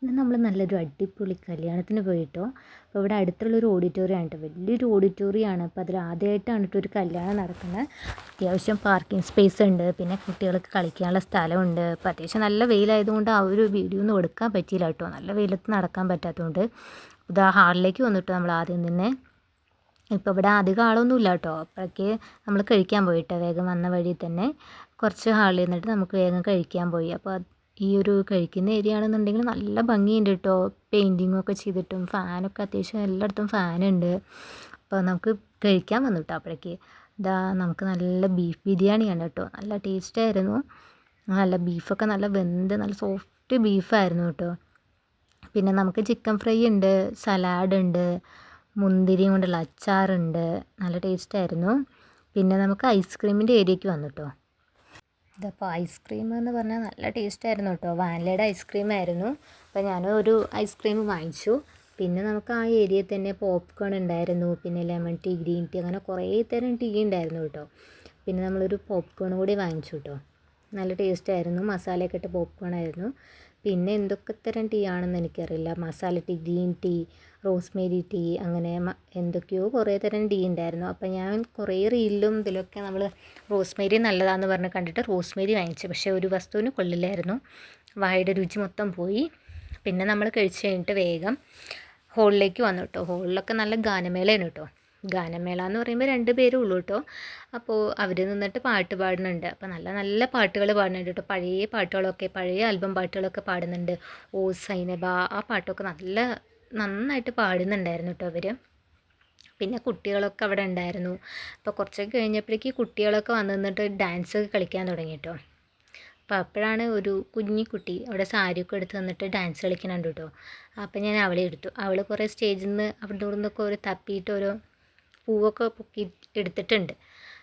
ഇന്ന് നമ്മൾ നല്ലൊരു അടിപൊളി കല്യാണത്തിന് പോയിട്ടോ. അപ്പോൾ ഇവിടെ അടുത്തുള്ളൊരു ഓഡിറ്റോറിയം ആണ് കേട്ടോ, വലിയൊരു ഓഡിറ്റോറിയമാണ്. അപ്പോൾ അതിൽ ആദ്യമായിട്ടാണ് കേട്ടോ ഒരു കല്യാണം നടക്കുന്നത്. അത്യാവശ്യം പാർക്കിംഗ് സ്പേസ് ഉണ്ട്, പിന്നെ കുട്ടികൾക്ക് കളിക്കാനുള്ള സ്ഥലമുണ്ട്. അപ്പോൾ അത്യാവശ്യം നല്ല വെയിലായതുകൊണ്ട് ആ ഒരു വീഡിയോ ഒന്നും എടുക്കാൻ പറ്റിയില്ല കേട്ടോ, നല്ല വെയിലത്ത് നടക്കാൻ പറ്റാത്തതുകൊണ്ട്. ഇത് ആ ഹാളിലേക്ക് വന്നിട്ട് നമ്മൾ ആദ്യം തന്നെ, ഇപ്പോൾ ഇവിടെ അധികം ആളൊന്നുമില്ല കേട്ടോ. അപ്പോഴേക്ക് നമ്മൾ കഴിക്കാൻ പോയിട്ട് വേഗം വന്ന വഴി തന്നെ കുറച്ച് ഹാളിൽ നിന്നിട്ട് നമുക്ക് വേഗം കഴിക്കാൻ പോയി. അപ്പോൾ ഈ ഒരു കഴിക്കുന്ന ഏരിയ ആണെന്നുണ്ടെങ്കിൽ നല്ല ഭംഗിയുണ്ട് കേട്ടോ, പെയിൻറ്റിങ്ങൊക്കെ ചെയ്തിട്ടും ഫാനൊക്കെ അത്യാവശ്യം എല്ലായിടത്തും ഫാനുണ്ട്. അപ്പോൾ നമുക്ക് കഴിക്കാൻ വന്നു കേട്ടോ. അപ്പോഴേക്ക് ഇതാ നമുക്ക് നല്ല ബീഫ് ബിരിയാണിയാണ് കേട്ടോ, നല്ല ടേസ്റ്റായിരുന്നു. നല്ല ബീഫൊക്കെ നല്ല വെന്ത് നല്ല സോഫ്റ്റ് ബീഫായിരുന്നു കേട്ടോ. പിന്നെ നമുക്ക് ചിക്കൻ ഫ്രൈ ഉണ്ട്, സലാഡ് ഉണ്ട്, മുന്തിരി കൊണ്ടുള്ള അച്ചാറുണ്ട്, നല്ല ടേസ്റ്റായിരുന്നു. പിന്നെ നമുക്ക് ഐസ്ക്രീമിൻ്റെ ഏരിയയ്ക്ക് വന്നു കേട്ടോ. ഇതപ്പോൾ ഐസ്ക്രീം എന്ന് പറഞ്ഞാൽ നല്ല ടേസ്റ്റായിരുന്നു കേട്ടോ, വാനിലയുടെ ഐസ്ക്രീം ആയിരുന്നു. അപ്പോൾ ഞാനൊരു ഐസ്ക്രീം വാങ്ങിച്ചു. പിന്നെ നമുക്ക് ആ ഏരിയയിൽ തന്നെ പോപ്കോൺ ഉണ്ടായിരുന്നു, പിന്നെ ലെമൺ ടീ, ഗ്രീൻ ടീ, അങ്ങനെ കുറേ തരം ടീ ഉണ്ടായിരുന്നു കേട്ടോ. പിന്നെ നമ്മളൊരു പോപ്കോൺ കൂടി വാങ്ങിച്ചു കേട്ടോ, നല്ല ടേസ്റ്റായിരുന്നു, മസാലയൊക്കെ ഇട്ട് പോപ്കോൺ ആയിരുന്നു. പിന്നെ എന്തൊക്കെ തരം ടീ ആണെന്ന് എനിക്കറിയില്ല, masala tea, green tea, rosemary tea, അങ്ങനെ എന്തൊക്കെയോ കുറേ തരം ടീ ഉണ്ടായിരുന്നു. അപ്പോൾ ഞാൻ കുറേ റീലിലും ഇതിലൊക്കെ നമ്മൾ റോസ്മേരി നല്ലതാണെന്ന് പറഞ്ഞ് കണ്ടിട്ട് റോസ്മേരി വാങ്ങിച്ചു. പക്ഷേ ഒരു വസ്തുവിന് കൊള്ളില്ലായിരുന്നു, വായുടെ രുചി മൊത്തം പോയി. പിന്നെ നമ്മൾ കഴിച്ച് കഴിഞ്ഞിട്ട് വേഗം ഹോളിലേക്ക് വന്നു കേട്ടോ. ഹോളിലൊക്കെ നല്ല ഗാനമേളയാണ് കേട്ടോ. ഗാനമേള എന്ന് പറയുമ്പോൾ 2 പേരേ ഉള്ളൂ കേട്ടോ. അപ്പോൾ അവർ നിന്നിട്ട് പാട്ട് പാടുന്നുണ്ട്. അപ്പോൾ നല്ല നല്ല പാട്ടുകൾ പാടുന്നുണ്ട് കേട്ടോ, പഴയ പാട്ടുകളൊക്കെ, പഴയ ആൽബം പാട്ടുകളൊക്കെ പാടുന്നുണ്ട്. ഓ സൈനബ, ആ പാട്ടൊക്കെ നന്നായിട്ട് പാടുന്നുണ്ടായിരുന്നു കേട്ടോ അവർ. പിന്നെ കുട്ടികളൊക്കെ അവിടെ ഉണ്ടായിരുന്നു. അപ്പോൾ കുറച്ചൊക്കെ കഴിഞ്ഞപ്പോഴേക്ക് കുട്ടികളൊക്കെ വന്ന് നിന്നിട്ട് ഡാൻസ് കളിക്കാൻ തുടങ്ങി കേട്ടോ. അപ്പോൾ അപ്പോഴാണ് ഒരു കുഞ്ഞിക്കുട്ടി അവിടെ സാരിയൊക്കെ എടുത്ത് വന്നിട്ട് ഡാൻസ് കളിക്കുന്നുണ്ട് കേട്ടോ. അപ്പോൾ ഞാൻ അവളെ എടുത്തു. അവൾ കുറേ സ്റ്റേജിൽ നിന്ന് അവിടെ നിന്നൊക്കെ ഒരു തപ്പിയിട്ട് ഓരോ പൂവൊക്കെ പൊക്കി എടുത്തിട്ടുണ്ട്.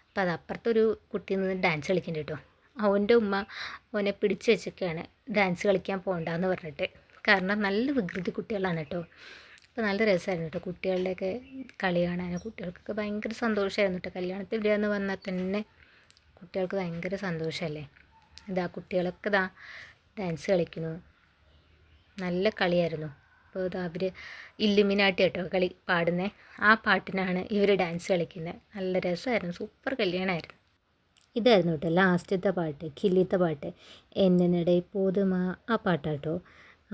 അപ്പോൾ അത് അപ്പുറത്തൊരു കുട്ടി നിന്ന് ഡാൻസ് കളിക്കുന്നുണ്ട് കേട്ടോ. അവൻ്റെ ഉമ്മ അവനെ പിടിച്ച് വെച്ചൊക്കെയാണ് ഡാൻസ് കളിക്കാൻ പോകണ്ടെന്ന് പറഞ്ഞിട്ട്, കാരണം നല്ല വികൃതി കുട്ടികളാണ് കേട്ടോ. അപ്പോൾ നല്ല രസമായിരുന്നു കേട്ടോ കുട്ടികളുടെയൊക്കെ കളി കാണാൻ. കുട്ടികൾക്കൊക്കെ ഭയങ്കര സന്തോഷമായിരുന്നു കേട്ടോ. കല്യാണത്തിൽ വരികയെന്ന് പറഞ്ഞാൽ തന്നെ കുട്ടികൾക്ക് ഭയങ്കര സന്തോഷമല്ലേ. ഇതാ കുട്ടികളൊക്കെ ഇതാ ഡാൻസ് കളിക്കുന്നു, നല്ല കളിയായിരുന്നു. അപ്പോൾ ഇതാ അവർ ഇല്ലുമിനാട്ടി കേട്ടോ കളി പാടുന്നത്, ആ പാട്ടിനാണ് ഇവർ ഡാൻസ് കളിക്കുന്നത്. നല്ല രസമായിരുന്നു, സൂപ്പർ കല്യാണമായിരുന്നു. ഇതായിരുന്നു കേട്ടോ ലാസ്റ്റത്തെ പാട്ട്, കില്ലിത്തെ പാട്ട്, എന്നെ പോതുമാ, ആ പാട്ടാട്ടോ.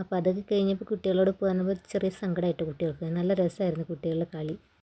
അപ്പോൾ അതൊക്കെ കഴിഞ്ഞപ്പോൾ കുട്ടികളോട് പോകുമ്പോൾ ചെറിയ സങ്കടമായിട്ട് കുട്ടികൾക്ക്. നല്ല രസമായിരുന്നു കുട്ടികളുടെ കളി.